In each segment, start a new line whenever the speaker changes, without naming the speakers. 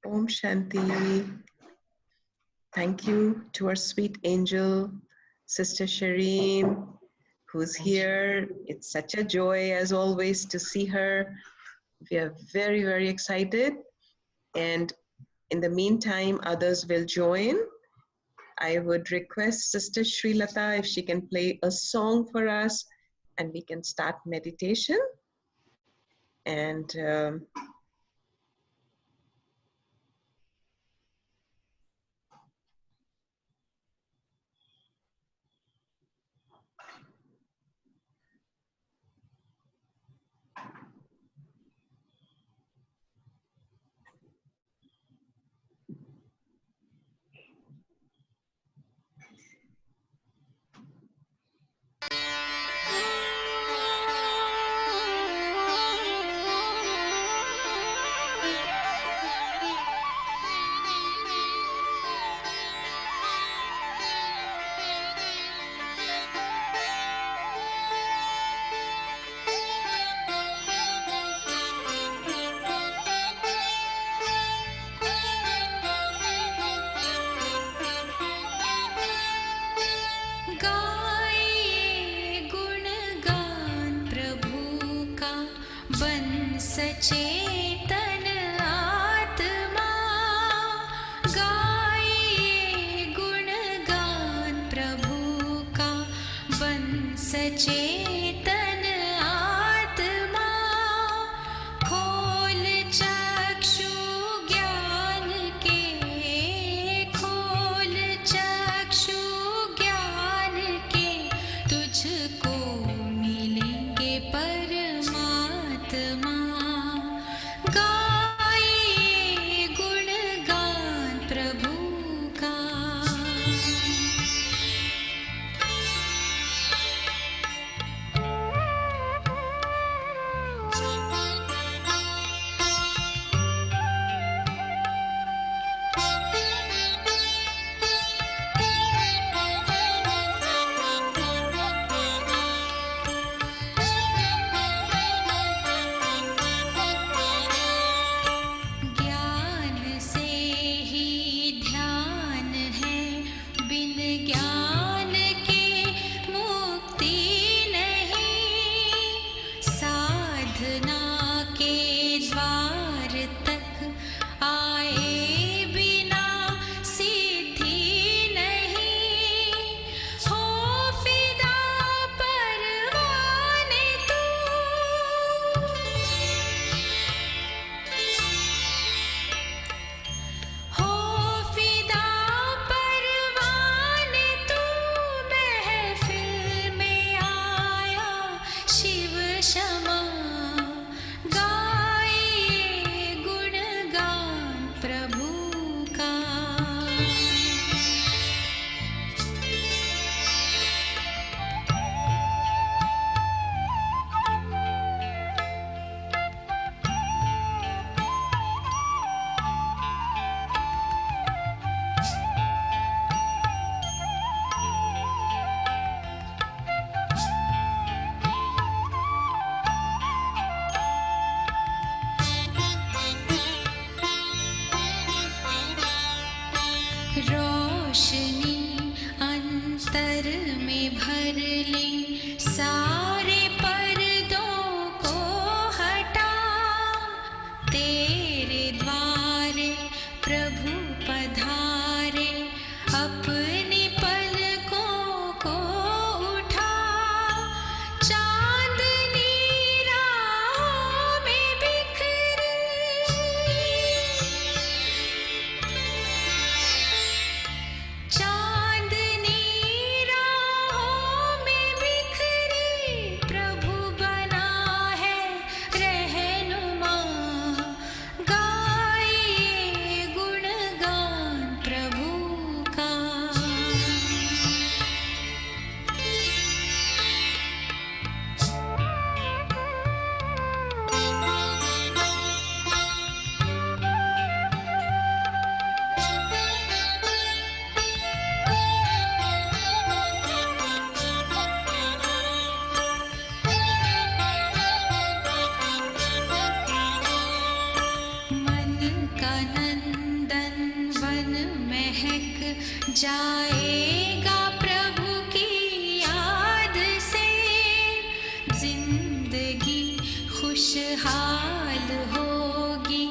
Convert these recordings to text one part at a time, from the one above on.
Om Shanti. Thank you to our sweet angel, Sister Shireen, who's here. It's such a joy, as always, to see her. We are very, very excited. And in the meantime, others will join. I would request Sister Srilata if she can play a song for us and we can start meditation. And
सचेतन आत्मा गाइए गुणगान प्रभु का बन सचेतन आत्मा खोल चक्षु ज्ञान के खोल चक्षु ज्ञान के तुझको मिलेंगे परमात्मा रोशनी अंतर में भर ले सारे पर्दों को हटा तेरे द्वारे प्रभु पधारे अपनी पलकों को उठा चांदनी राहों में बिखरे चांदनी राहों में बिखरे जाएगा प्रभु की याद से, जिंदगी खुशहाल होगी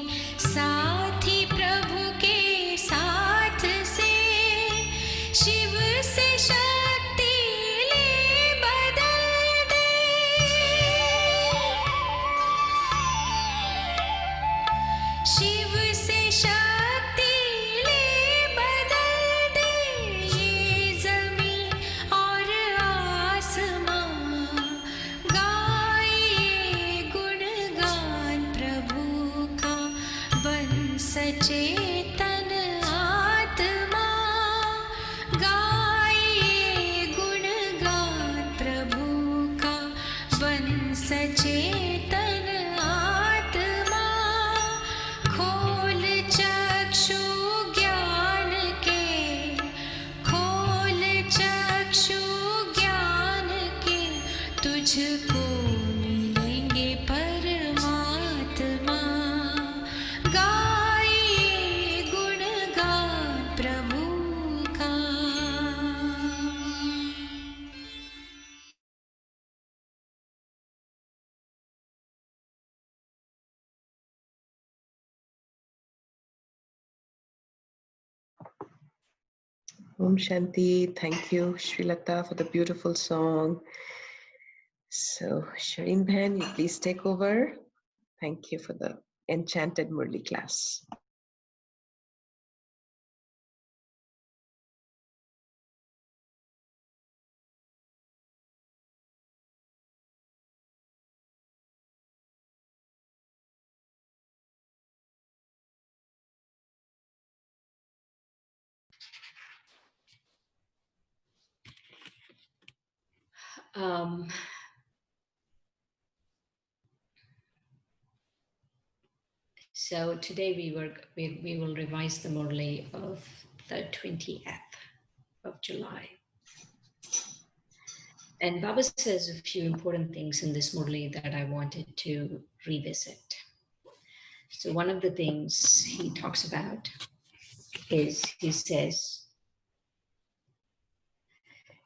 साथी प्रभु के साथ से। शिव से शक्ति ले बदल दे, शिव से शक्ति ले बदल दे, ये जमीन और आसमां गाइए गुणगान प्रभु का, बन सचेतन आत्मा गाइए गुणगान प्रभु का, बन सचेतन आत्मा। खोल चक्षु ज्ञान के, खोल चक्षु ज्ञान के, तुझको मिलेंगे परमात्मा गाइए गुणगान प्रभु का।
Om Shanti. Thank you, Srilata, for the beautiful song. So, Shireen Bhan, you please take over. Thank you for the Enchanted Murli class.
So today we will revise the Murli of the 20th of July. And Baba says a few important things in this Murli that I wanted to revisit. So one of the things he talks about is, he says,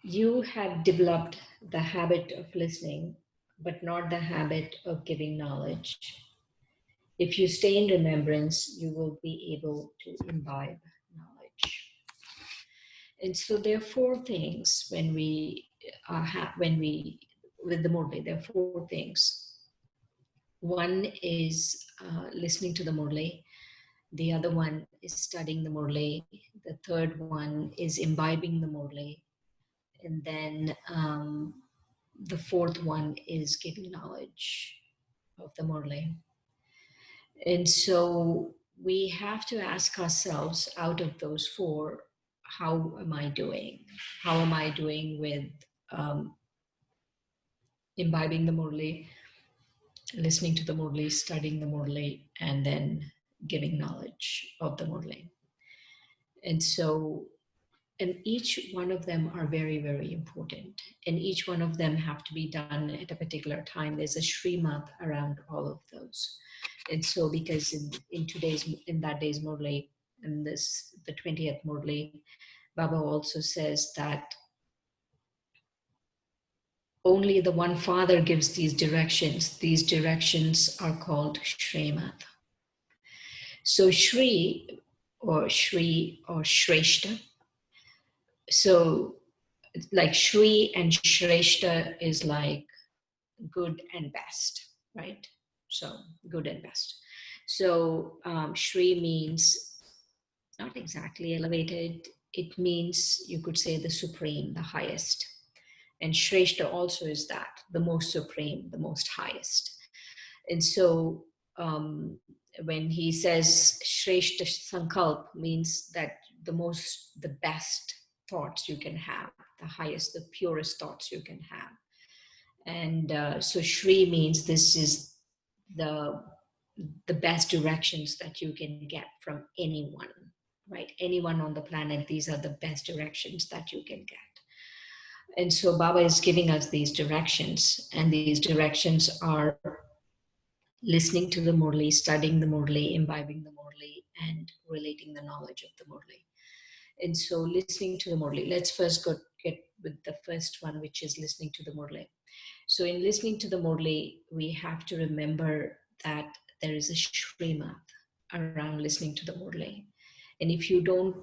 you have developed the habit of listening, but not the habit of giving knowledge. If you stay in remembrance, you will be able to imbibe knowledge. And so there are four things when we with the Murli, there are four things. One is listening to the Murli. The other one is studying the Murli. The third one is imbibing the Murli. And then the fourth one is giving knowledge of the Murli. And so we have to ask ourselves, out of those four, how am I doing? How am I doing with imbibing the Murli, listening to the Murli, studying the Murli, and then giving knowledge of the Murli? And so, and each one of them are very, very important. And each one of them have to be done at a particular time. There's a Srimad around all of those. And so, because in that day's Murli, and the 20th Murli, Baba also says that only the one Father gives these directions. These directions are called Srimad. So Shri or Shreshta. So like Shri and Shreshta is like good and best, right? So good and best. So Shri means not exactly elevated. It means, you could say, the supreme, the highest. And Shreshta also is that, the most supreme, the most highest. And so when he says Shreshta Sankalp, means that the best thoughts you can have, the highest, the purest thoughts you can have. And so Shri means this is the best directions that you can get from anyone, right? Anyone on the planet, these are the best directions that you can get. And so Baba is giving us these directions, and these directions are listening to the Murli, studying the Murli, imbibing the Murli, and relating the knowledge of the Murli. And so listening to the Murli, let's first get with the first one, which is listening to the Murli. So in listening to the Murli, we have to remember that there is a Srimat around listening to the Murli. And if you don't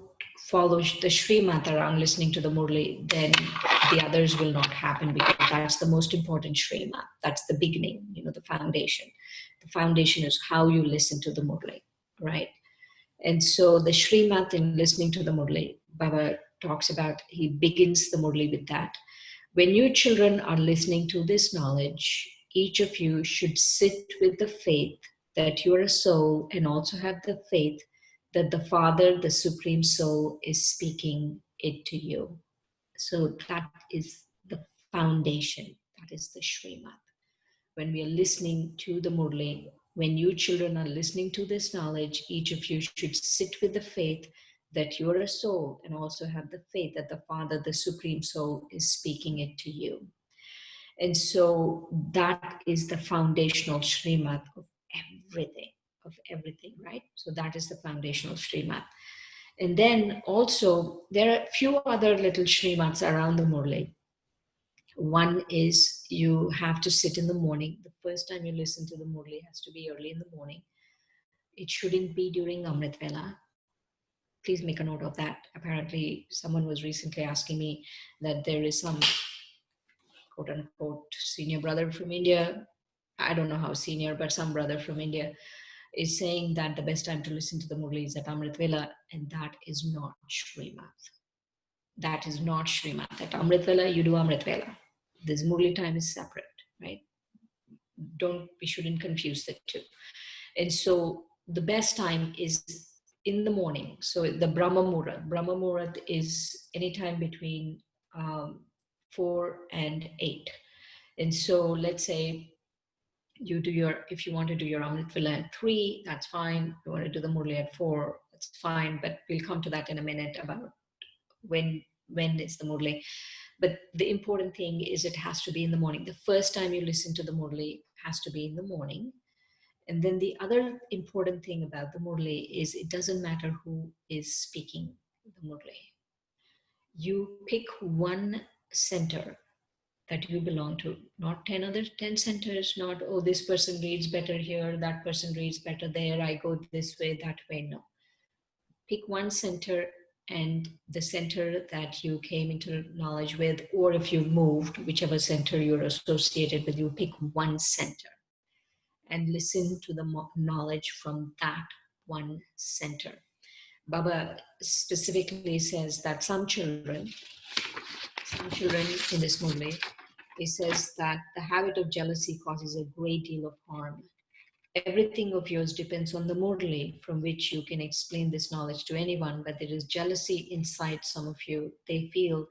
follow the Srimat around listening to the Murli, then the others will not happen, because that's the most important Srimat. That's the beginning, the foundation. The foundation is how you listen to the Murli, right? And so the Srimat in listening to the Murli, Baba talks about, he begins the Murli with that. When you children are listening to this knowledge, each of you should sit with the faith that you are a soul, and also have the faith that the Father, the Supreme Soul, is speaking it to you. So that is the foundation. That is the Srimat. When we are listening to the Murli, when you children are listening to this knowledge, each of you should sit with the faith that you are a soul, and also have the faith that the Father, the Supreme Soul, is speaking it to you. And so that is the foundational Srimat of everything, right? So that is the foundational Srimat. And then also, there are a few other little Srimats around the Murli. One is you have to sit in the morning. The first time you listen to the Murli has to be early in the morning. It shouldn't be during Amrit Vela. Please make a note of that. Apparently, someone was recently asking me that there is some quote unquote senior brother from India. I don't know how senior, but some brother from India is saying that the best time to listen to the Murli is at Amrit Vela, and that is not Srimat. That is not Srimat. At Amrit Vela, you do Amrit Vela. This Murli time is separate, right? We shouldn't confuse the two. And so the best time is in the morning. So the Brahma Muhurat is anytime between 4 and 8. And so let's say you do if you want to do your Amrit Vela at 3, that's fine. If you want to do the Murli at 4, that's fine. But we'll come to that in a minute about when is the Murli. But the important thing is it has to be in the morning. The first time you listen to the Murli has to be in the morning. And then the other important thing about the Murli is it doesn't matter who is speaking the Murli. You pick one center that you belong to, not 10 centers, not, oh, this person reads better here, that person reads better there, I go this way, that way. No. Pick one center, and the center that you came into knowledge with, or if you've moved, whichever center you're associated with, you pick one center and listen to the knowledge from that one center. Baba specifically says that some children in this Murli, he says that the habit of jealousy causes a great deal of harm. Everything of yours depends on the Murli from which you can explain this knowledge to anyone, but there is jealousy inside some of you. They feel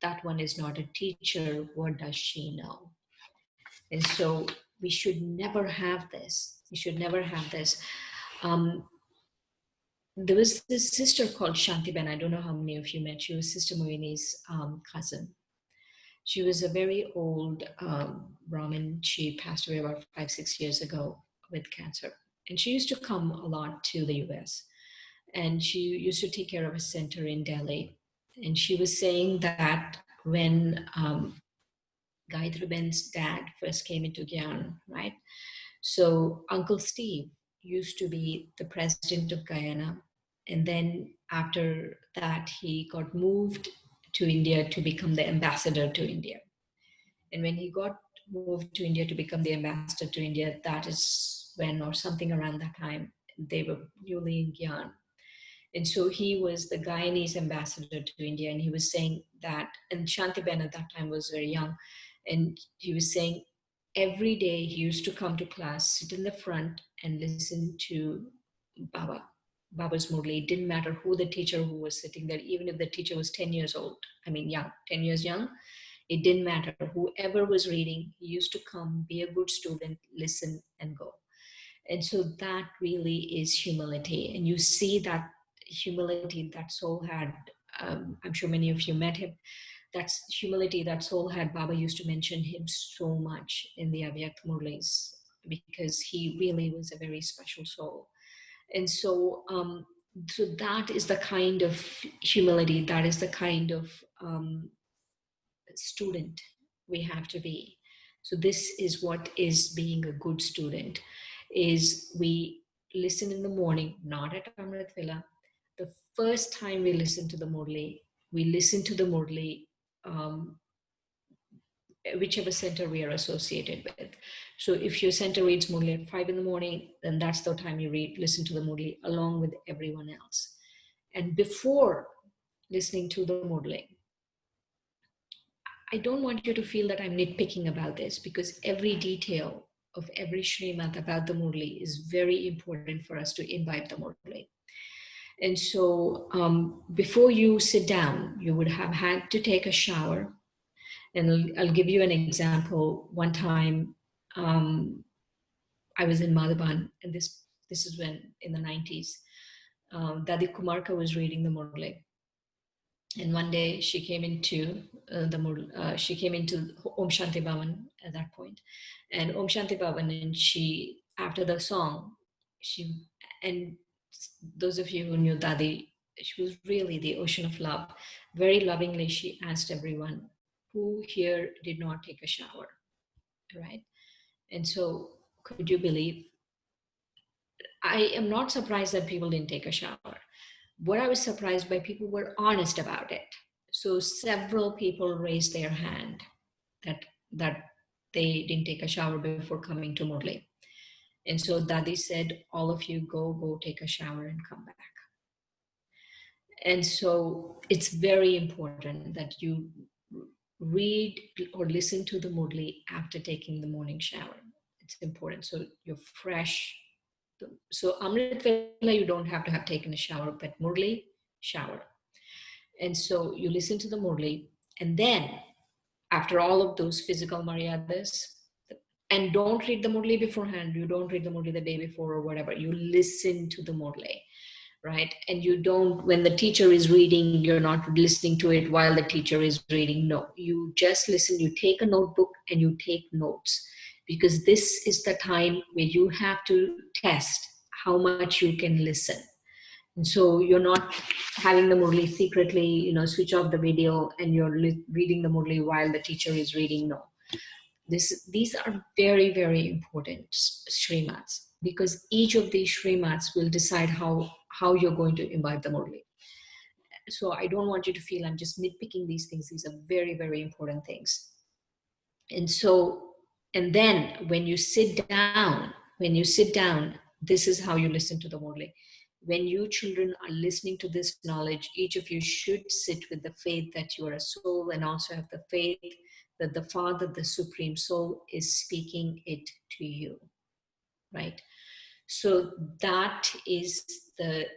that one is not a teacher. What does she know? And so we should never have this. We should never have this. There was this sister called Shantiben. I don't know how many of you met. She was Sister Moini's cousin. She was a very old Brahmin. She passed away about 5-6 years ago with cancer. And she used to come a lot to the US. And she used to take care of a center in Delhi. And she was saying that when Gayatri Ben's dad first came into Gyan, right? So Uncle Steve used to be the president of Guyana. And then after that, he got moved to India to become the ambassador to India. And when he got moved to India to become the ambassador to India, that is when, or something around that time, they were newly in Gyan. And so he was the Guyanese ambassador to India, and he was saying that, and Shantiben at that time was very young, and he was saying every day he used to come to class, sit in the front and listen to Baba's Murli. It didn't matter who the teacher who was sitting there, even if the teacher was 10 years old, young, 10 years young, it didn't matter. Whoever was reading, he used to come, be a good student, listen and go. And so that really is humility. And you see that humility that soul had. I'm sure many of you met him. That's humility that soul had. Baba used to mention him so much in the Avyakt Murlis because he really was a very special soul. And so So that is the kind of humility, that is the kind of student we have to be. So this is what is being a good student, is we listen in the morning, not at Amrit Vela. The first time we listen to the Murli, we listen to the Murli, whichever center we are associated with. So if your center reads Murli at 5 in the morning, then that's the time you listen to the Murli along with everyone else. And before listening to the Murli, I don't want you to feel that I'm nitpicking about this, because every detail of every Srimad about the Murli is very important for us to imbibe the Murli. And so before you sit down, you would have had to take a shower. And I'll give you an example. One time I was in Madhavan, and this is when, in the 90s, Dadi Kumarka was reading the Murli. And one day she came into she came into Om Shanti Bhavan at that point, and Om Shanti Bhavan, and she, after the song, she, and those of you who knew Dadi, she was really the ocean of love. Very lovingly, she asked everyone, who here did not take a shower, right? And so, could you believe? I am not surprised that people didn't take a shower. What I was surprised by, people were honest about it. So several people raised their hand that they didn't take a shower before coming to Murli. And so Dadi said, all of you go take a shower and come back. And so it's very important that you read or listen to the Murli after taking the morning shower. It's important. So you're fresh. So Amrit Vela, you don't have to have taken a shower, but Murli, shower. And so you listen to the Murli, and then after all of those physical maryadas, and don't read the Murli beforehand, you don't read the Murli the day before or whatever, you listen to the Murli, right? And you don't, when the teacher is reading, you're not listening to it while the teacher is reading. No, you just listen, you take a notebook and you take notes, because this is the time where you have to test how much you can listen. And so you're not having the Murli secretly, switch off the video and you're reading the Murli while the teacher is reading. No. These are very, very important Srimads, because each of these Srimads will decide how you're going to imbibe the Murli. So I don't want you to feel I'm just nitpicking these things. These are very, very important things. And then when you sit down, this is how you listen to the Murli. When you children are listening to this knowledge, each of you should sit with the faith that you are a soul, and also have the faith that the Father, the Supreme Soul, is speaking it to you, right? So that is the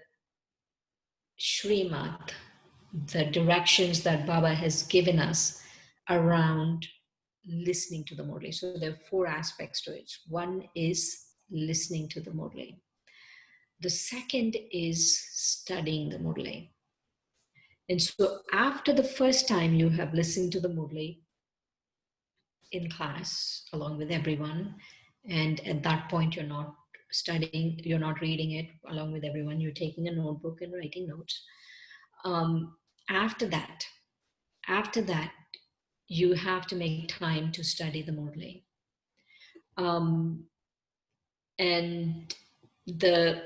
Srimad, the directions that Baba has given us around listening to the Murli. So there are 4 aspects to it. One is listening to the Murli. The second is studying the Murli. And so after the first time you have listened to the Murli in class along with everyone, and at that point you're not studying, you're not reading it along with everyone, you're taking a notebook and writing notes. After that, you have to make time to study the Murli. And the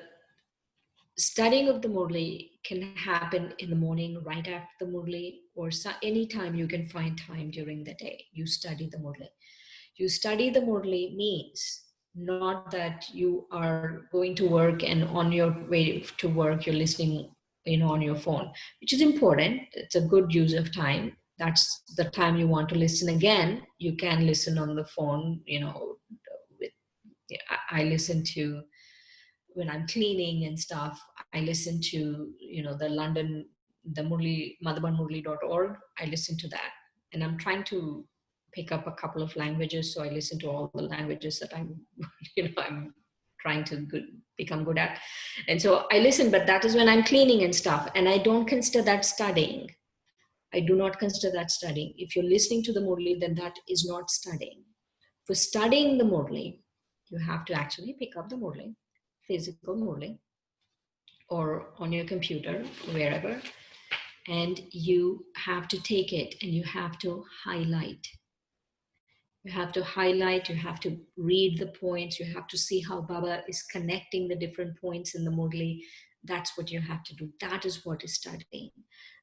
studying of the Murli can happen in the morning, right after the Murli, or any time you can find time during the day. You study the Murli. You study the Murli means not that you are going to work and on your way to work you're listening, on your phone, which is important. It's a good use of time. That's the time you want to listen again. You can listen on the phone. I listen to, when I'm cleaning and stuff, I listen to, the London, the Murli, madhabanmurli.org. I listen to that. And I'm trying to pick up a couple of languages. So I listen to all the languages that I'm, I'm trying to become good at. And so I listen, but that is when I'm cleaning and stuff. And I don't consider that studying. I do not consider that studying. If you're listening to the Murli, then that is not studying. For studying the Murli, you have to actually pick up the Murli, physical Murli, or on your computer, wherever, and you have to take it and you have to highlight. You have to highlight, you have to read the points, you have to see how Baba is connecting the different points in the Murli. That's what you have to do. That is what is studying.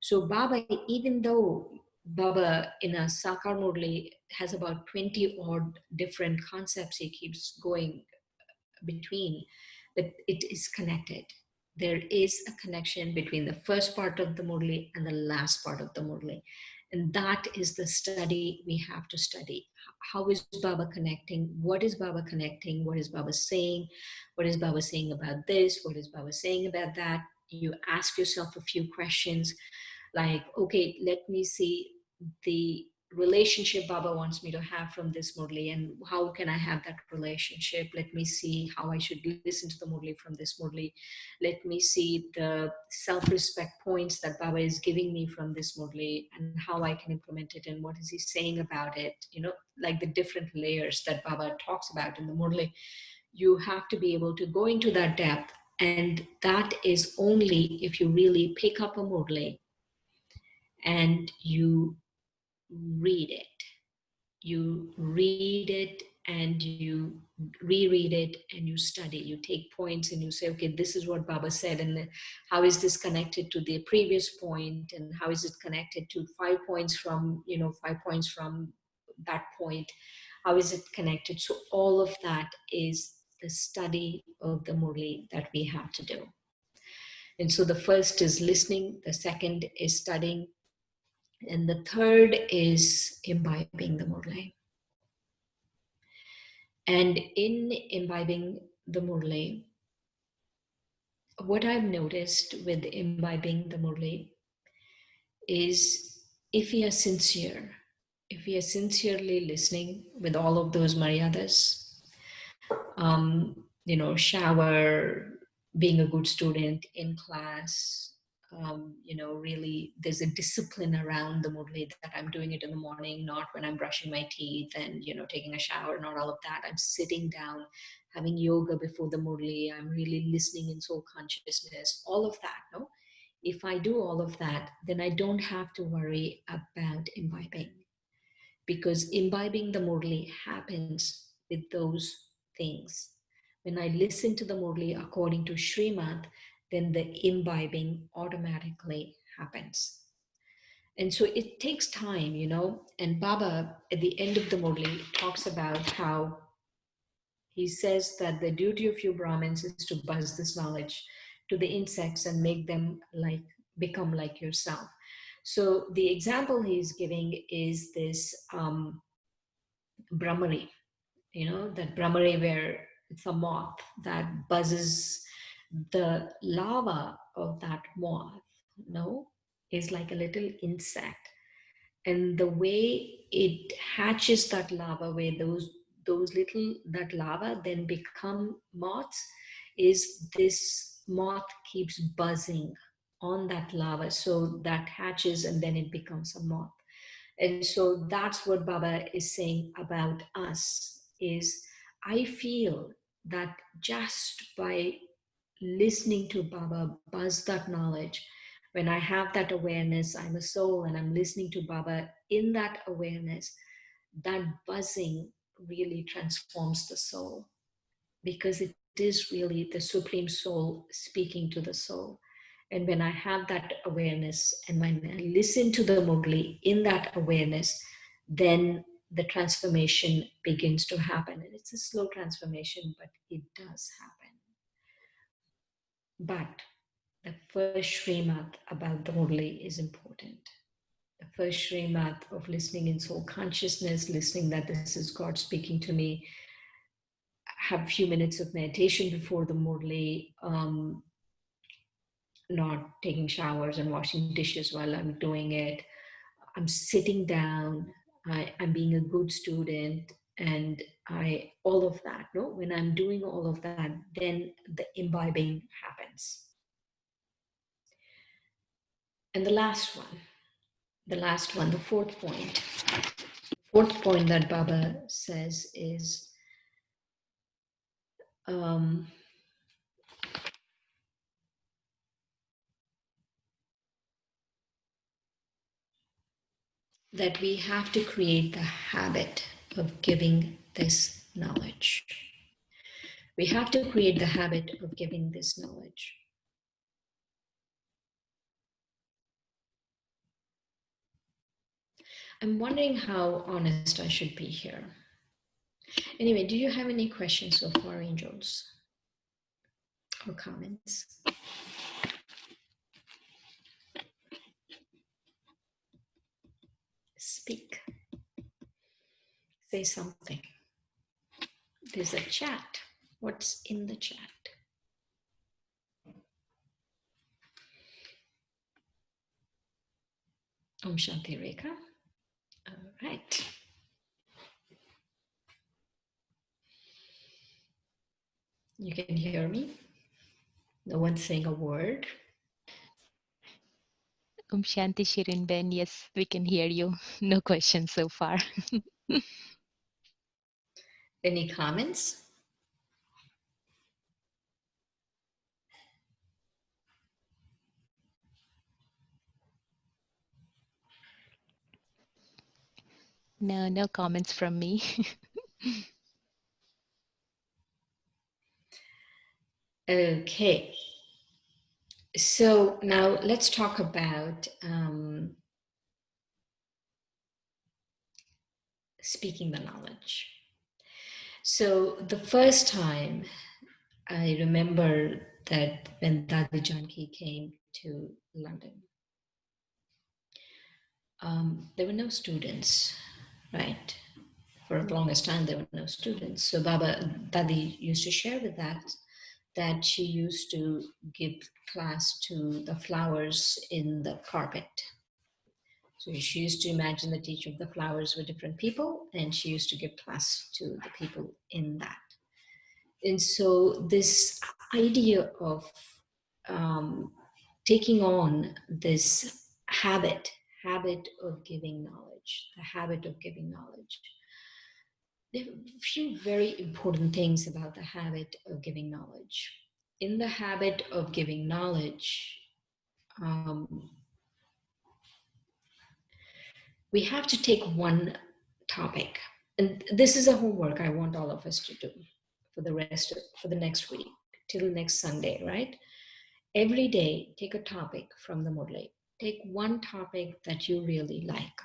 So Baba, even though Baba in a Sakar Murli has about 20 odd different concepts he keeps going between, that it is connected. There is a connection between the first part of the Murli and the last part of the Murli. And that is the study we have to study. How is Baba connecting? What is Baba connecting? What is Baba saying? What is Baba saying about this? What is Baba saying about that? You ask yourself a few questions like, okay, let me see the relationship Baba wants me to have from this Murli, and how can I have that relationship? Let me see how I should listen to the Murli from this Murli. Let me see the self-respect points that Baba is giving me from this Murli and how I can implement it and what is he saying about it. You know, like the different layers that Baba talks about in the Murli. You have to be able to go into that depth, and that is only if you really pick up a Murli and you read it. You read it and you reread it and you study. You take points and you say, okay, this is what Baba said, and how is this connected to the previous point, and how is it connected to 5 points from, 5 points from that point? How is it connected? So all of that is the study of the Murli that we have to do. And so the first is listening, the second is studying, and the third is imbibing the Murli. And in imbibing the Murli, what I've noticed with imbibing the Murli is if we are sincere, if we are sincerely listening with all of those maryadas, shower, being a good student in class, really there's a discipline around the Murli that I'm doing it in the morning, not when I'm brushing my teeth and, taking a shower, not all of that. I'm sitting down, having yoga before the Murli. I'm really listening in soul consciousness, all of that, no? If I do all of that, then I don't have to worry about imbibing, because imbibing the Murli happens with those things. When I listen to the Murli according to Srimad, then the imbibing automatically happens. And so it takes time, and Baba at the end of the Murli talks about how he says that the duty of you Brahmins is to buzz this knowledge to the insects and make them become like yourself. So the example he's giving is this Brahmari, that Brahmari where it's a moth that buzzes. The larva of that moth, is like a little insect. And the way it hatches that larva, where that larva then become moths, is this moth keeps buzzing on that larva. So that hatches and then it becomes a moth. And so that's what Baba is saying about us is, I feel that just by listening to Baba buzz that knowledge, when I have that awareness, I'm a soul and I'm listening to Baba in that awareness, that buzzing really transforms the soul, because it is really the Supreme Soul speaking to the soul. And when I have that awareness and when I listen to the Murli in that awareness, then the transformation begins to happen. And it's a slow transformation, but it does happen. But the first Srimad about the Murli is important. The first Srimad of listening in soul consciousness, listening that this is God speaking to me, have a few minutes of meditation before the Murli, not taking showers and washing dishes while I'm doing it. I'm sitting down, I'm being a good student, and all of that. No, when I'm doing all of that, then the imbibing happens. And the fourth point. Fourth point that Baba says is that we have to create the habit of giving this knowledge. We have to create the habit of giving this knowledge. I'm wondering how honest I should be here. Anyway, do you have any questions so far, angels? Or comments? Speak. Say something. There's a chat. What's in the chat? Om Shanti Rekha. All right. You can hear me? No one's saying a word.
Shanti Shirin Ben, yes, we can hear you. No questions so far.
Any comments?
No, no comments from me.
Okay. So now let's talk about speaking the knowledge. So the first time I remember that when Dadi Janki came to London, there were no students, right? For the longest time, there were no students. So Dadi used to share with that she used to give class to the flowers in the carpet. So she used to imagine that each of the flowers were different people, and she used to give class to the people in that. And so this idea of taking on this habit of giving knowledge, the habit of giving knowledge. There are a few very important things about the habit of giving knowledge. In the habit of giving knowledge, we have to take one topic, and this is a homework I want all of us to do for the next week till next Sunday, right? Every day, take a topic from the Murli. Take one topic that you really like.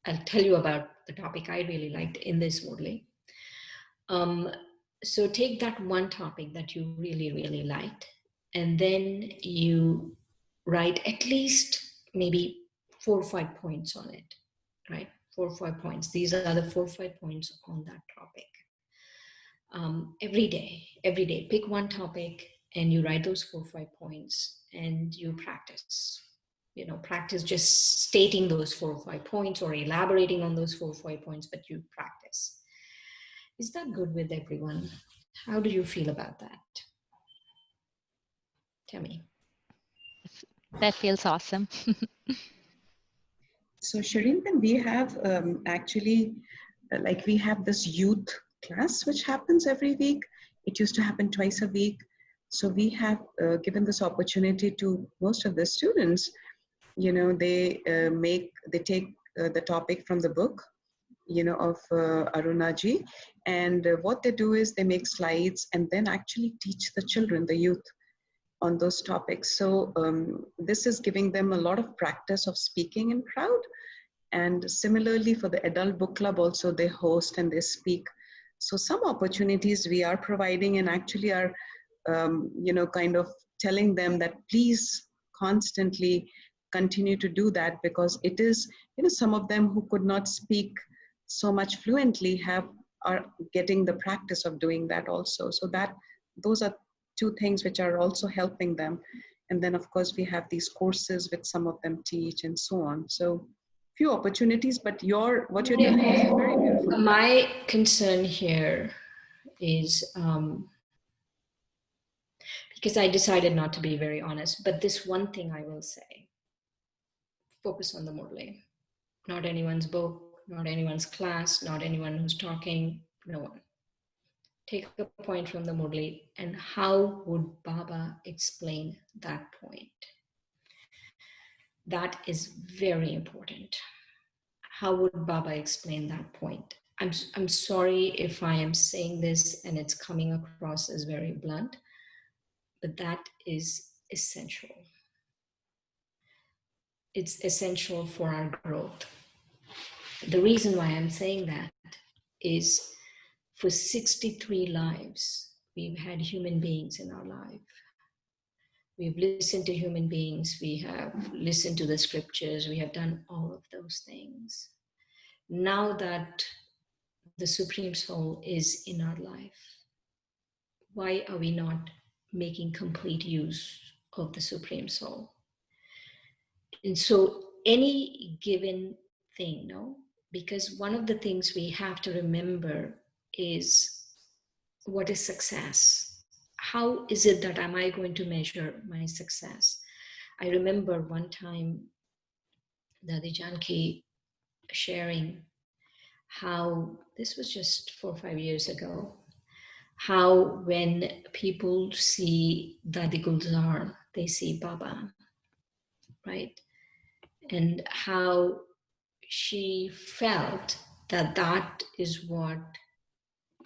I'll tell you about the topic I really liked in this Murli. So take that one topic that you really, really liked, and then you write at least maybe 4 or 5 points on it, right? 4 or 5 points. These are the 4 or 5 points on that topic. Every day, pick one topic and you write those 4 or 5 points and you practice. Practice just stating those 4 or 5 points or elaborating on those 4 or 5 points, but you practice. Is that good with everyone? How do you feel about that? Tell me.
That feels awesome.
So Shireen, then we have actually, we have this youth class which happens every week. It used to happen twice a week. So we have given this opportunity to most of the students. They take the topic from the book, of Arunaji, and what they do is they make slides and then actually teach the children, the youth, on those topics. So this is giving them a lot of practice of speaking in crowd. And similarly for the adult book club also, they host and they speak. So some opportunities we are providing and actually are, kind of telling them that please constantly continue to do that, because it is, some of them who could not speak so much fluently are getting the practice of doing that also. So those are two things which are also helping them. And then of course we have these courses which some of them teach and so on. So few opportunities, but what you're doing is very beautiful.
My concern here is because I decided not to be very honest, but this one thing I will say: focus on the Murli. Not anyone's book, not anyone's class, not anyone who's talking, no one. Take a point from the Murli, and how would Baba explain that point? That is very important. How would Baba explain that point? I'm sorry if I am saying this and it's coming across as very blunt, but that is essential. It's essential for our growth. The reason why I'm saying that is for 63 lives, we've had human beings in our life. We've listened to human beings, we have listened to the scriptures, we have done all of those things. Now that the Supreme Soul is in our life, why are we not making complete use of the Supreme Soul? And so any given thing, no? Because one of the things we have to remember is, what is success? How is it that am I going to measure my success? I remember one time Dadi Janki sharing how, this was just 4 or 5 years ago, how when people see Dadi Gulzar, they see Baba, right? And how she felt that that is what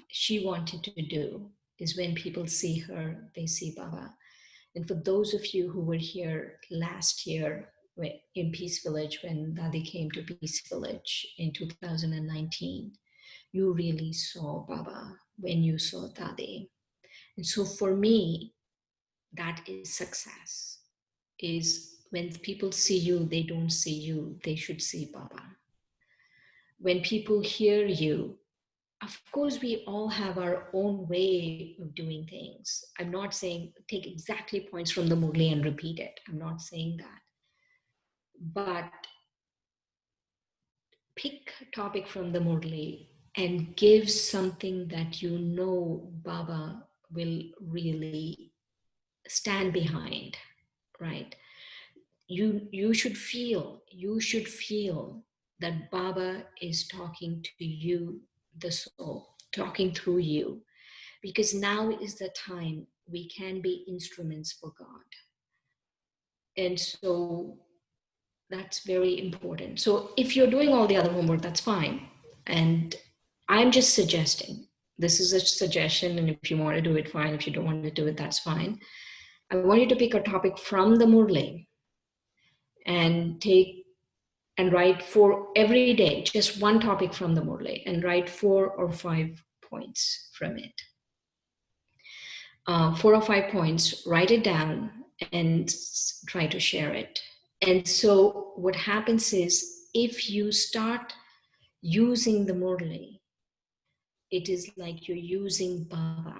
she wanted to do, is when people see her, they see Baba. And for those of you who were here last year in Peace Village, when Dadi came to Peace Village in 2019, you really saw Baba when you saw Dadi. And so for me, that is success, is when people see you, they don't see you, they should see Baba. When people hear you, of course, we all have our own way of doing things. I'm not saying take exactly points from the Murli and repeat it. I'm not saying that. But pick a topic from the Murli and give something that you know Baba will really stand behind, right? You should feel that Baba is talking to you, the soul, talking through you, because now is the time we can be instruments for God. And so that's very important. So if you're doing all the other homework, that's fine. And I'm just suggesting, this is a suggestion, and if you want to do it, fine. If you don't want to do it, that's fine. I want you to pick a topic from the Murli and write for every day, just one topic from the Murli, and write 4 or 5 points from it. 4 or 5 points, write it down and try to share it. And so what happens is, if you start using the Murli, it is like you're using Baba,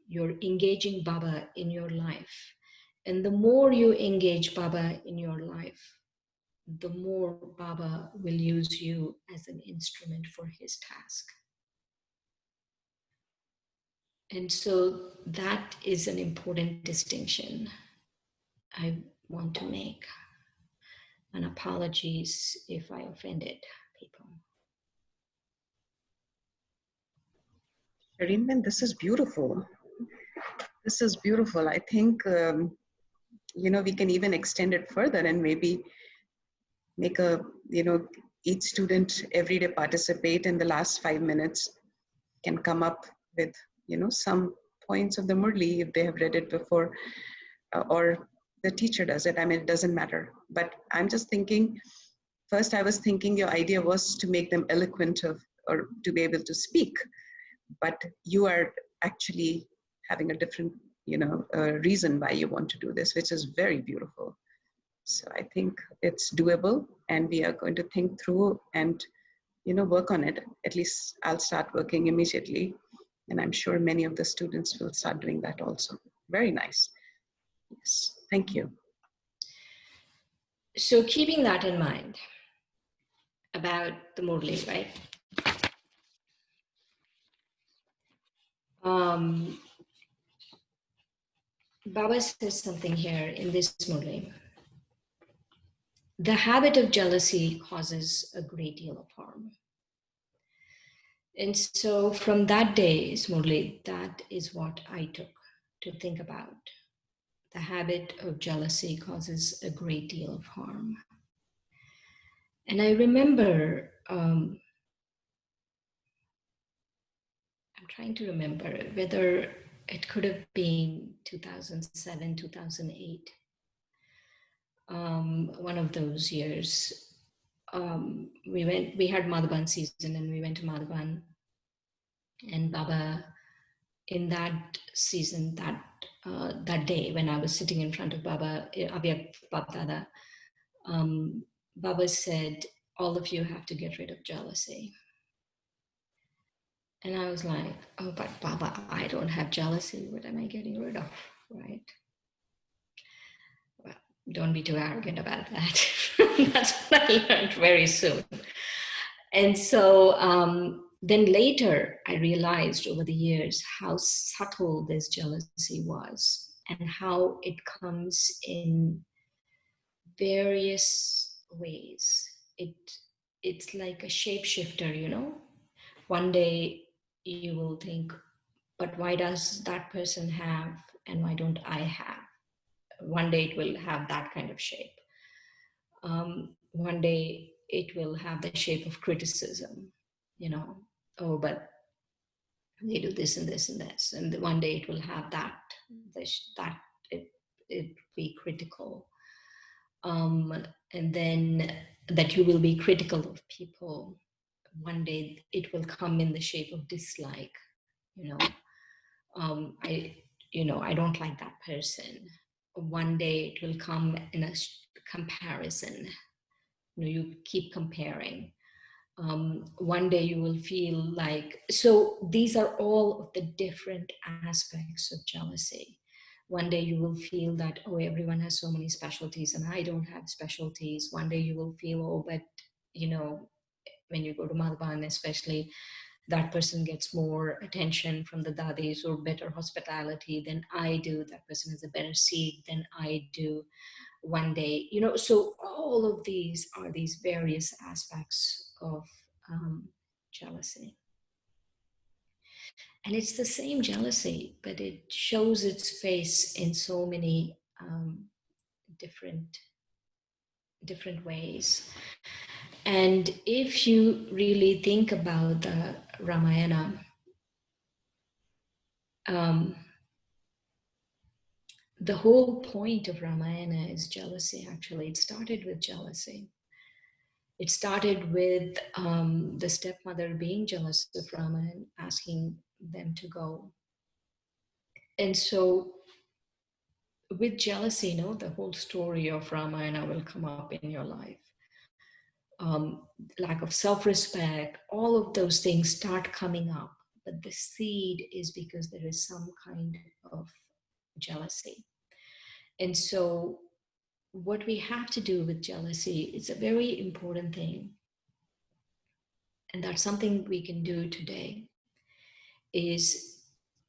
you're engaging Baba in your life. And the more you engage Baba in your life, the more Baba will use you as an instrument for his task. And so that is an important distinction I want to make. And apologies if I offended people.
Shireen, man, this is beautiful. This is beautiful. I think, we can even extend it further and maybe make each student every day participate in the last 5 minutes, can come up with, some points of the Murli if they have read it before, or the teacher does it. I mean, it doesn't matter. But I'm just thinking, first I was thinking your idea was to make them eloquent or to be able to speak. But you are actually having a different, reason why you want to do this, which is very beautiful. So I think it's doable, and we are going to think through and, work on it. At least I'll start working immediately. And I'm sure many of the students will start doing that also. Very nice. Yes, thank you.
So keeping that in mind about the Murli, right? Baba says something here in this Murli. The habit of jealousy causes a great deal of harm. And so from that day, Murli, that is what I took to think about. The habit of jealousy causes a great deal of harm. And I remember, I'm trying to remember whether it could have been 2007, 2008, one of those years. We had Madhavan season and we went to Madhavan, and Baba, in that season, that day when I was sitting in front of Baba, Abhyak Babdada, Baba said, all of you have to get rid of jealousy. And I was like, oh, but Baba, I don't have jealousy. What am I getting rid of, right? Well, don't be too arrogant about that. That's what I learned very soon. And so then later, I realized over the years how subtle this jealousy was and how it comes in various ways. It's like a shapeshifter, you know. One day you will think, but why does that person have and why don't I have? One day it will have that kind of shape. One day it will have the shape of criticism, you know. Oh, but they do this and this and this. And one day it will have that it be critical. And then that you will be critical of people. One day it will come in the shape of dislike, you know. I don't like that person. One day it will come in a comparison. You know, you keep comparing. One day you will feel like, so these are all of the different aspects of jealousy. One day you will feel that, oh, everyone has so many specialties and I don't have specialties. One day you will feel, oh, but you know, when you go to Madhavan especially, that person gets more attention from the dadis or better hospitality than I do. That person has a better seat than I do. One day, you know, so all of these are these various aspects of jealousy. And it's the same jealousy, but it shows its face in so many different ways. And if you really think about the Ramayana, the whole point of Ramayana is jealousy, actually. It started with jealousy. It started with the stepmother being jealous of Rama and asking them to go. And so with jealousy, you know, the whole story of Ramayana will come up in your life. Lack of self-respect, all of those things start coming up. But the seed is because there is some kind of jealousy. And so what we have to do with jealousy is a very important thing. And that's something we can do today, is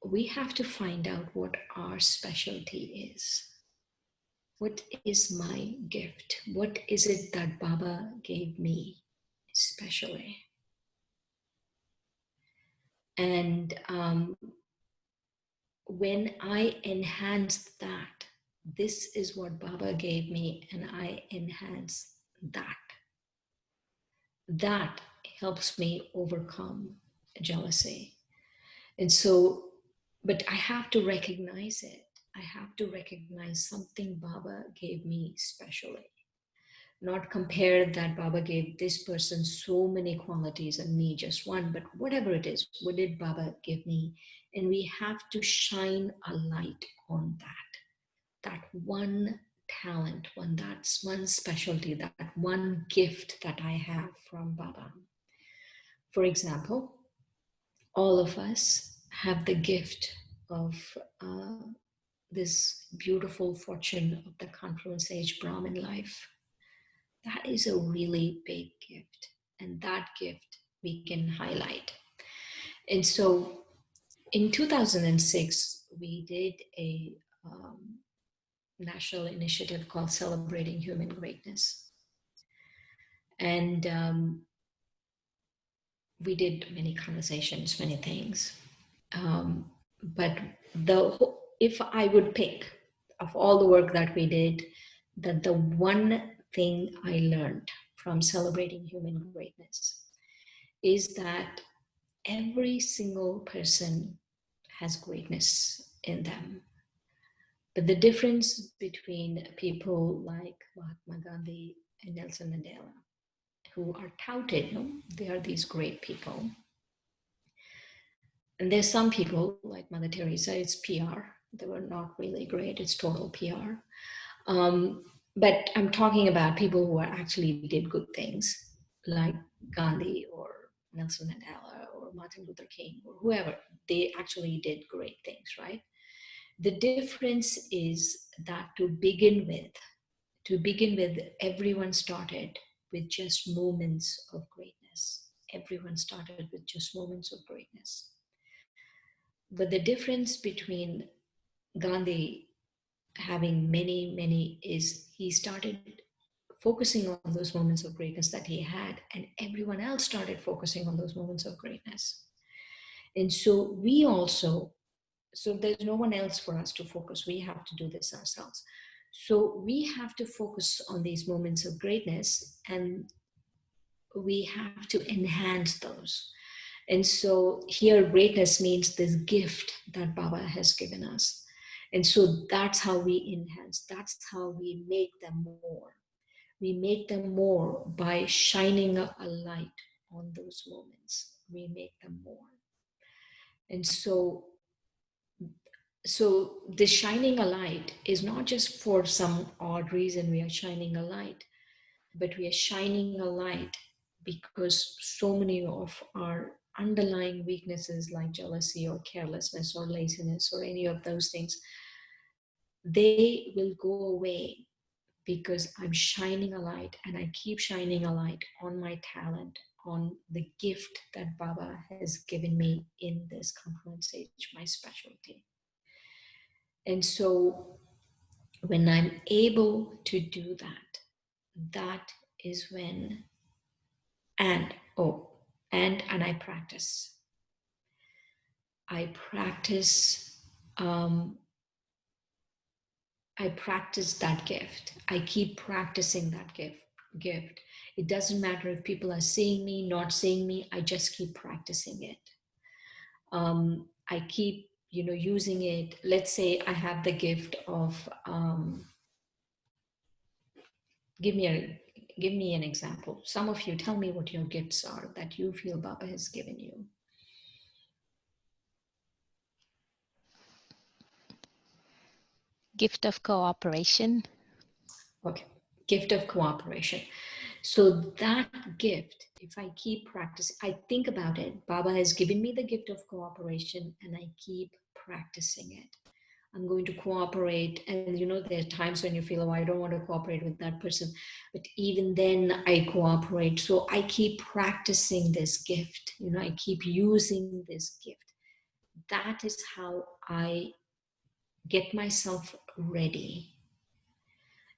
we have to find out what our specialty is. What is my gift? What is it that Baba gave me especially? And when I enhance that, this is what Baba gave me, and I enhance that. That helps me overcome jealousy. And so, but I have to recognize it. I have to recognize something Baba gave me specially. Not compare that Baba gave this person so many qualities and me just one, but whatever it is, what did Baba give me? And we have to shine a light on that one talent, that's one specialty, that one gift that I have from Baba. For example, all of us have the gift of this beautiful fortune of the confluence age Brahmin life. That is a really big gift, and that gift we can highlight. And so in 2006, we did a national initiative called Celebrating Human Greatness. And we did many conversations, many things. But if I would pick of all the work that we did, that the one thing I learned from celebrating human greatness is that every single person has greatness in them. But the difference between people like Mahatma Gandhi and Nelson Mandela, who are touted, they are these great people. And there's some people like Mother Teresa, it's PR. They were not really great, it's total PR. But I'm talking about people who actually did good things, like Gandhi or Nelson Mandela or Martin Luther King or whoever. They actually did great things, right? The difference is that to begin with, everyone started with just moments of greatness. Everyone started with just moments of greatness. But the difference between Gandhi having many is he started focusing on those moments of greatness that he had, and everyone else started focusing on those moments of greatness. And so we also, so there's no one else for us to focus. We have to do this ourselves. So we have to focus on these moments of greatness, and we have to enhance those. And so here greatness means this gift that Baba has given us. And so that's how we enhance, that's how we make them more. We make them more by shining a light on those moments. We make them more. And so this shining a light is not just for some odd reason we are shining a light, but we are shining a light because so many of our underlying weaknesses like jealousy or carelessness or laziness or any of those things, they will go away because I'm shining a light, and I keep shining a light on my talent, on the gift that Baba has given me in this congruent sage, my specialty. And so when I'm able to do that, that is when, and I practice. I practice that gift. I keep practicing that gift. It doesn't matter if people are seeing me, not seeing me, I just keep practicing it. I keep, using it. Let's say I have the gift of, give me an example. Some of you, tell me what your gifts are that you feel Baba has given you.
Gift of cooperation.
Okay, gift of cooperation. So that gift, if I keep practicing, I think about it, Baba has given me the gift of cooperation and I keep practicing it. I'm going to cooperate, and there are times when you feel, oh, I don't want to cooperate with that person, but even then I cooperate. So I keep practicing this gift, I keep using this gift. That is how I get myself ready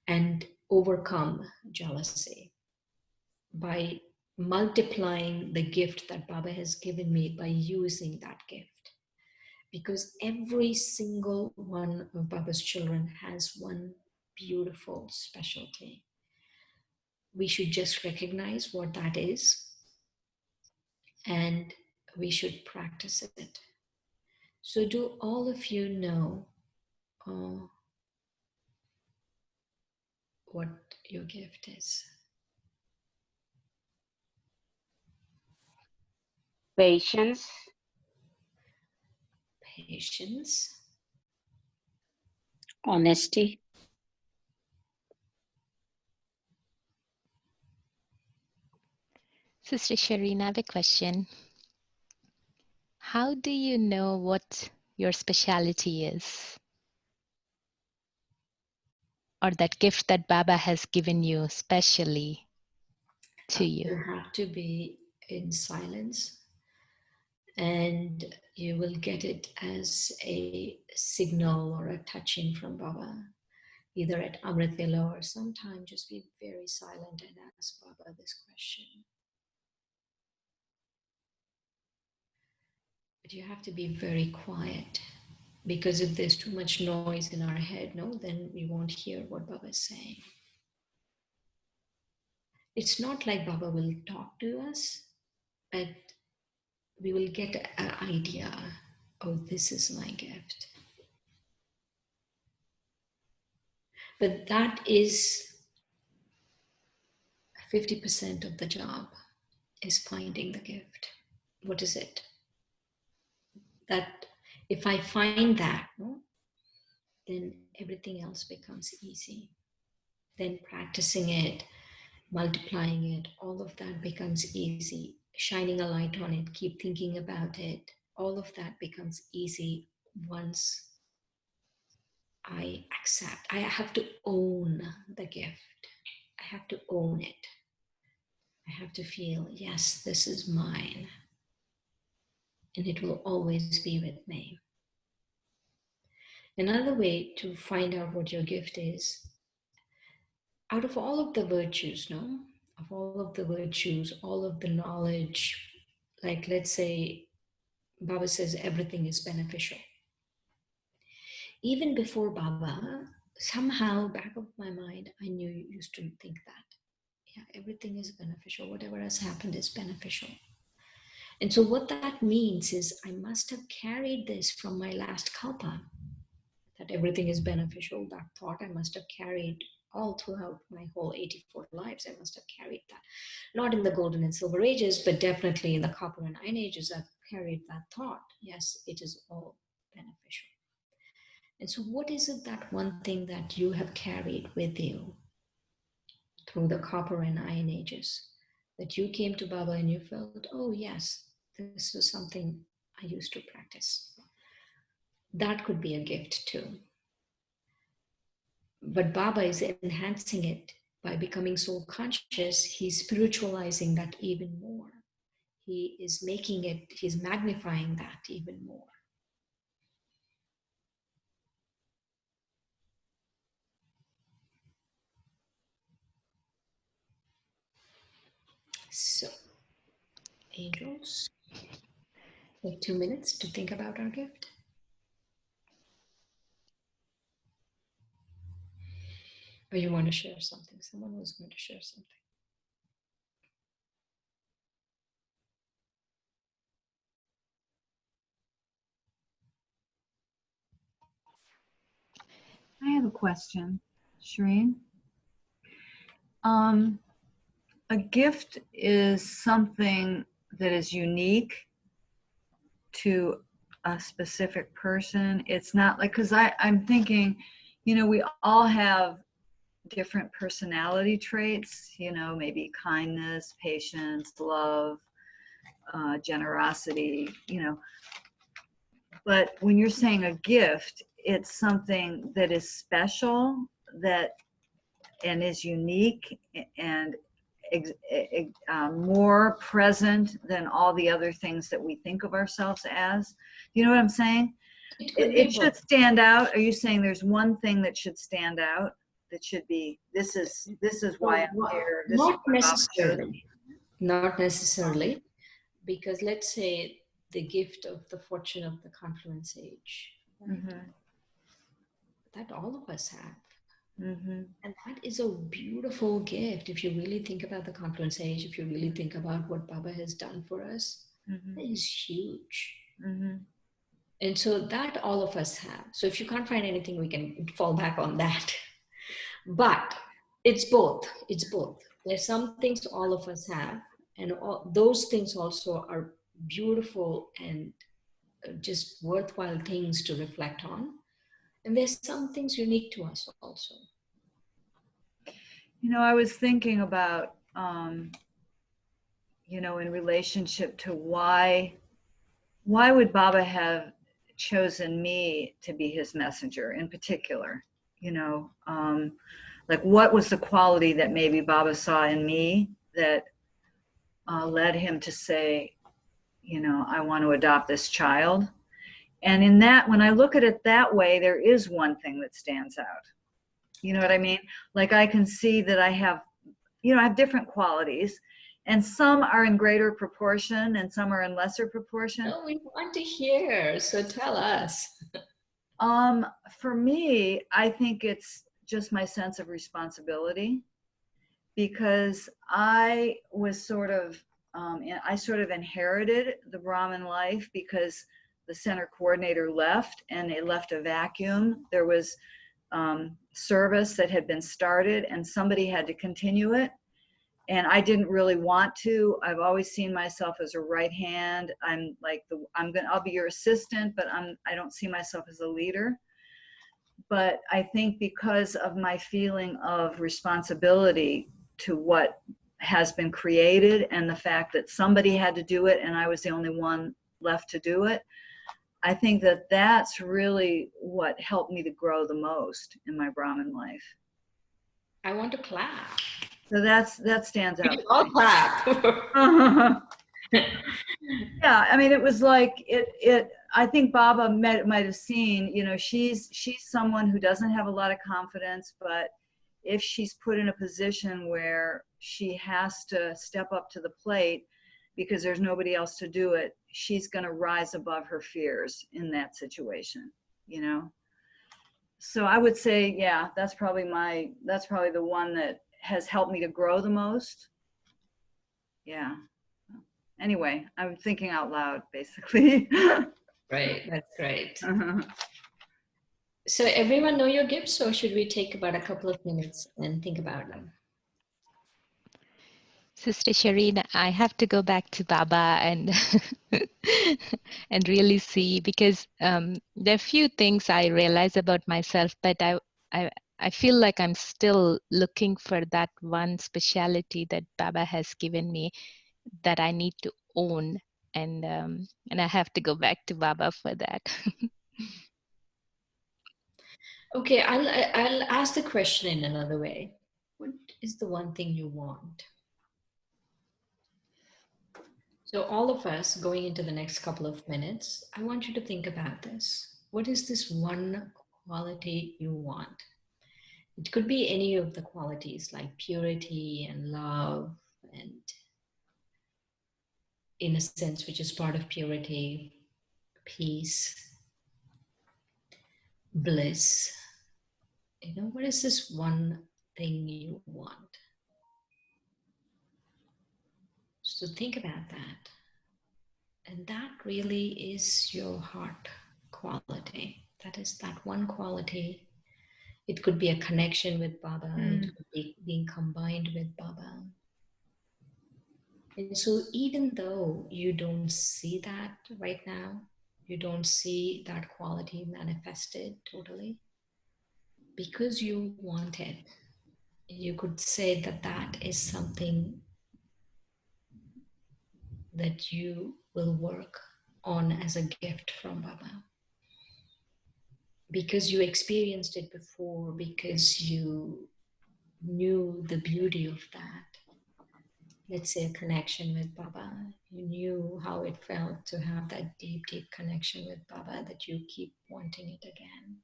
and overcome jealousy, by multiplying the gift that Baba has given me, by using that gift. Because every single one of Baba's children has one beautiful specialty. We should just recognize what that is, and we should practice it. So do all of you know what your gift is?
Patience.
Patience.
Honesty.
Sister Shireen, I have a question. How do you know what your speciality is? Or that gift that Baba has given you specially to you?
You have to be in silence, and you will get it as a signal or a touching from Baba, either at Amrit Vela or sometime just be very silent and ask Baba this question. But you have to be very quiet, because if there's too much noise in our head, then we won't hear what Baba is saying. it's not like Baba will talk to us, but we will get an idea, oh, this is my gift. But that is 50% of the job, is finding the gift. What is it? That if I find that, no, then everything else becomes easy. Then practicing it, multiplying it, all of that becomes easy. Shining a light on it, keep thinking about it, all of that becomes easy once I accept. I have to own the gift. I have to own it. I have to feel, yes, this is mine. And it will always be with me. Another way to find out what your gift is, out of all of the virtues, no? Of all of the virtues, all of the knowledge, like let's say Baba says everything is beneficial. Even before Baba, somehow back of my mind, I knew you used to think that. Yeah, everything is beneficial. Whatever has happened is beneficial. And so what that means is I must have carried this from my last kalpa, that everything is beneficial. That thought I must have carried all throughout my whole 84 lives. I must have carried that. Not in the golden and silver ages, but definitely in the copper and iron ages, I've carried that thought. Yes, it is all beneficial. And so what is it, that one thing that you have carried with you through the copper and iron ages, that you came to Baba and you felt, oh yes, this is something I used to practice. That could be a gift too. But Baba is enhancing it by becoming so conscious. He's spiritualizing that even more. He is making it, he's magnifying that even more. So, angels, take 2 minutes to think about our gift. Or you want to share something? Someone was going to share something.
I have a question, Shireen. A gift is something that is unique to a specific person. It's not like, because I'm thinking, we all have different personality traits, maybe kindness, patience, love, generosity, But when you're saying a gift, it's something that is special, and is unique and more present than all the other things that we think of ourselves as. You know what I'm saying? It should stand out. Are you saying there's one thing that should stand out, that should be, this is why I'm here?
Not necessarily. Not necessarily. Because let's say the gift of the fortune of the confluence age, that all of us have. And that is a beautiful gift. If you really think about the confluence age, if you really think about what Baba has done for us, that is huge. And so that all of us have. So if you can't find anything, we can fall back on that. But it's both. It's both. There's some things all of us have, and those things also are beautiful and just worthwhile things to reflect on. And there's some things unique to us also.
I was thinking about, in relationship to why would Baba have chosen me to be his messenger in particular? Like what was the quality that maybe Baba saw in me that led him to say, I want to adopt this child? And in that, when I look at it that way, there is one thing that stands out. You know what I mean? Like I can see that I have different qualities, and some are in greater proportion and some are in lesser proportion.
Oh, we want to hear, so tell us.
For me, I think it's just my sense of responsibility, because I was sort of, I sort of inherited the Brahmin life because the center coordinator left and it left a vacuum. There was service that had been started and somebody had to continue it. And I didn't really want to. I've always seen myself as a right hand. I'm like, I'll be your assistant, but I don't see myself as a leader. But I think because of my feeling of responsibility to what has been created and the fact that somebody had to do it and I was the only one left to do it, I think that that's really what helped me to grow the most in my Brahmin life.
I want to clap.
So that stands out.
All clap.
Yeah, I mean, it was like I think Baba might have seen, you know, she's someone who doesn't have a lot of confidence, but if she's put in a position where she has to step up to the plate because there's nobody else to do it, she's going to rise above her fears in that situation, you know. So I would say, yeah, that's probably the one that has helped me to grow the most. Yeah. Anyway, I'm thinking out loud, basically.
Right, that's great. So everyone know your gifts, or should we take about a couple of minutes and think about them?
Sister Shireen, I have to go back to Baba and and really see, because there are few things I realize about myself, but I feel like I'm still looking for that one speciality that Baba has given me that I need to own, and I have to go back to Baba for that.
Okay, I'll ask the question in another way. What is the one thing you want? So all of us going into the next couple of minutes, I want you to think about this. What is this one quality you want? It could be any of the qualities like purity and love and innocence, which is part of purity, peace, bliss. You know, what is this one thing you want? So think about that. And that really is your heart quality. That is that one quality. It could be a connection with Baba. It could be being combined with Baba. And so even though you don't see that right now, you don't see that quality manifested totally, because you want it, you could say that that is something that you will work on as a gift from Baba. Because you experienced it before, because you knew the beauty of that. Let's say a connection with Baba. You knew how it felt to have that deep, deep connection with Baba, that you keep wanting it again.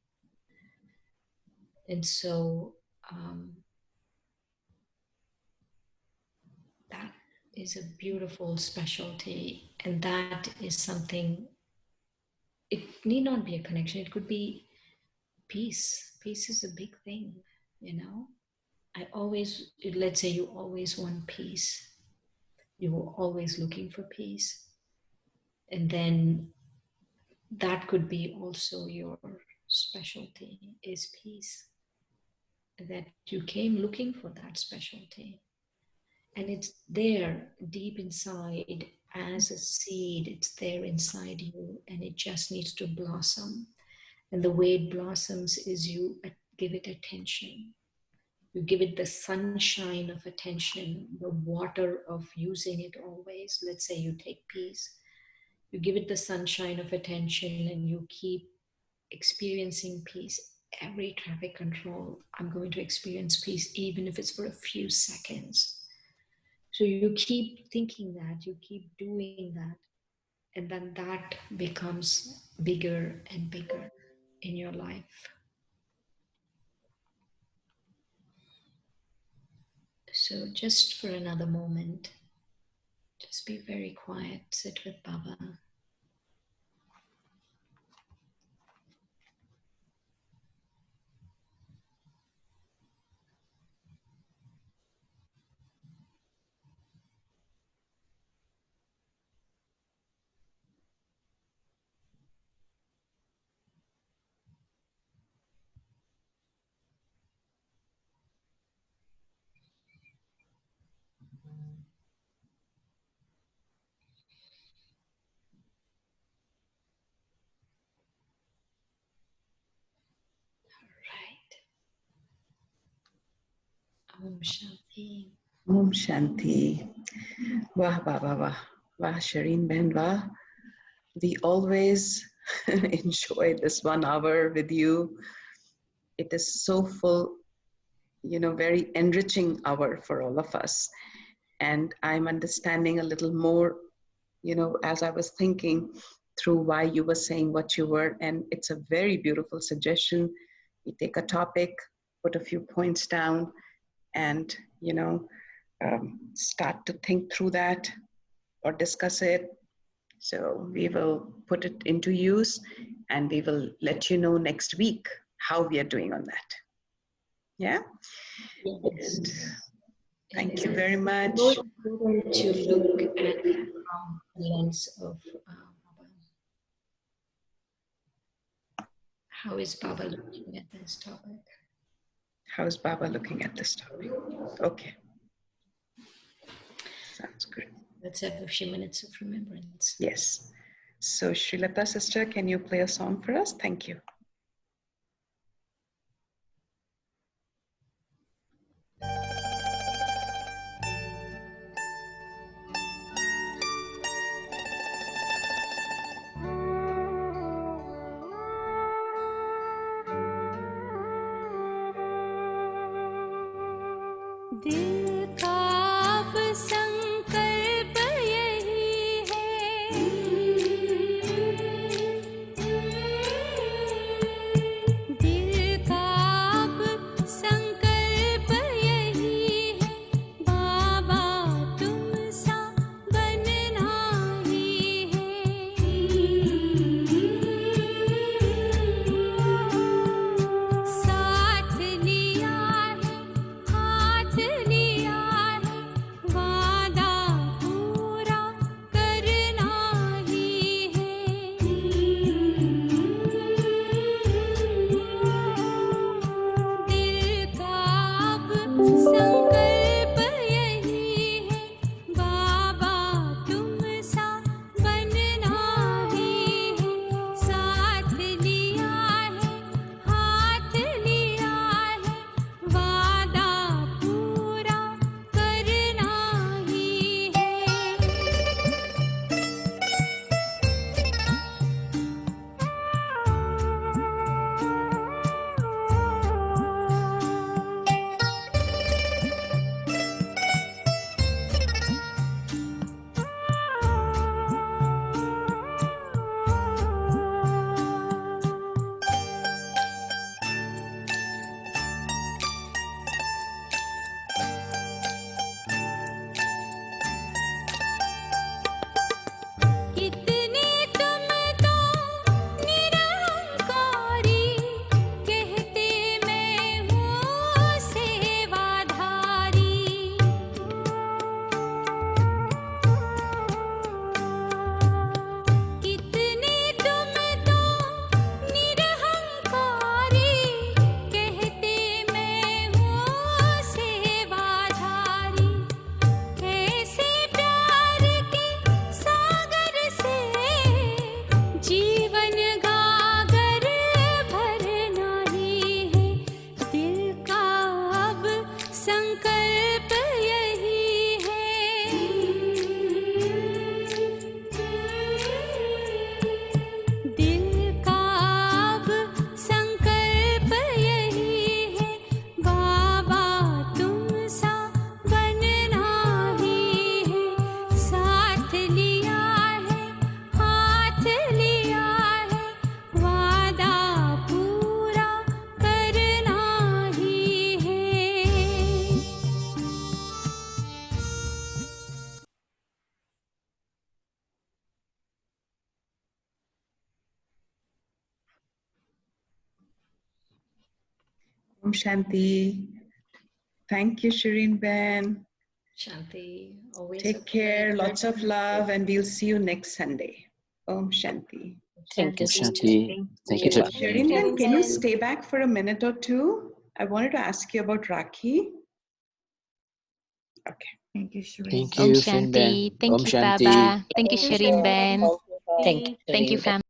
And so that is a beautiful specialty. And that is something, it need not be a connection. It could be peace. Peace is a big thing, you know. Let's say you always want peace. You were always looking for peace. And then that could be also your specialty, is peace. That you came looking for that specialty. And it's there deep inside as a seed. It's there inside you, and it just needs to blossom. And the way it blossoms is you give it attention. You give it the sunshine of attention, the water of using it always. Let's say you take peace. You give it the sunshine of attention and you keep experiencing peace. Every traffic control, I'm going to experience peace, even if it's for a few seconds. So you keep thinking that, you keep doing that, and then that becomes bigger and bigger in your life. So just for another moment, just be very quiet, sit with Baba. Om Shanti.
Om Shanti. Wah, wah, wah, wah. Wah, Shireen Ben, wah. We always enjoy this 1 hour with you. It is so full, very enriching hour for all of us. And I'm understanding a little more, as I was thinking through why you were saying what you were. And it's a very beautiful suggestion. You take a topic, put a few points down, and, start to think through that or discuss it. So we will put it into use and we will let you know next week how we are doing on that. Yeah?
Yes.
And thank you very much.
To look at the lens of Baba. How is Baba looking at this topic?
How is Baba looking at this topic? Okay. Sounds good.
Let's have a few minutes of remembrance.
Yes. So Srilata sister, can you play a song for us? Thank you.
दिल का अब संकल्प यही है, दिल का अब संकल्प यही है, बाबा तुम सा बनना ही है, साथ लिया है, हाथ लिया है, वादा पूरा करना ही है, दिल का अब संकल्प यही है, बाबा तुम सा बनना ही है, साथ लिया है, हाथ लिया है, वादा पूरा करना ही है। कितने तुम तो निरहंकारी, कहते मैं हूँ सेवाधारी, कितने तुम तो निरहंकारी, कहते मैं हूँ सेवाधारी, कैसे प्यार के सागर से जीवन गागर भरना ही है, दिल का अब संकल्प यही है, दिल का अब संकल्प यही है, बाबा तुम सा बनना ही है, साथ लिया है, हाथ लिया है, वादा पूरा करना ही है।
Om Shanti. Thank you, Shireen Ben.
Shanti, always a
Take care,
pleasure.
lots of love, and we'll see you next Sunday. Om Shanti.
Thank you,
Shanti. Thank you,
Sister.
Baba.
Shireen Ben, can you stay back for a minute or two? I wanted to ask you about Rakhi. Okay.
Thank you, Shireen.
Thank
Om
you, Shin Ben.
Shanti. Thank
Om
you,
Shanti.
Baba. Thank you, Shireen Ben.
Thank you,
Thank you,
Shireen.
family.